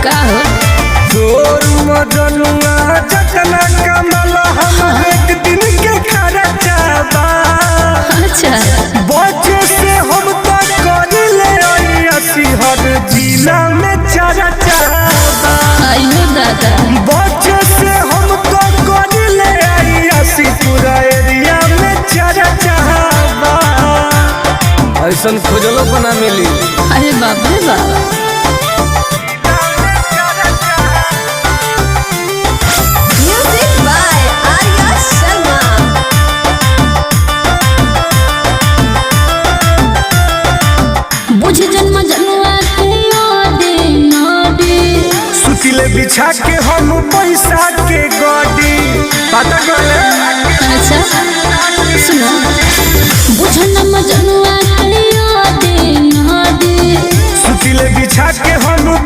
का हो तोर मजनुआ जतना कमल हम एक दिन के खर्चा बा। अच्छा बच्चे से हम तो कर ले ऐसी हर जिला में चर्चा बा। आइयो दादा बच्चे से हम तो कर ले ऐसी पूरा एरिया में चर्चा बा। ऐसन खोजलो बना मिली। अरे बाप रे बाप Music by Arya Sharma. बुझ जन्म जनुआ के नाडे सुतिले बिछा के हम पैसा के गड्डी पता गले। अच्छा सुनो बुझ जन्म जनुआ के नाडे सुतिले बिछा के हम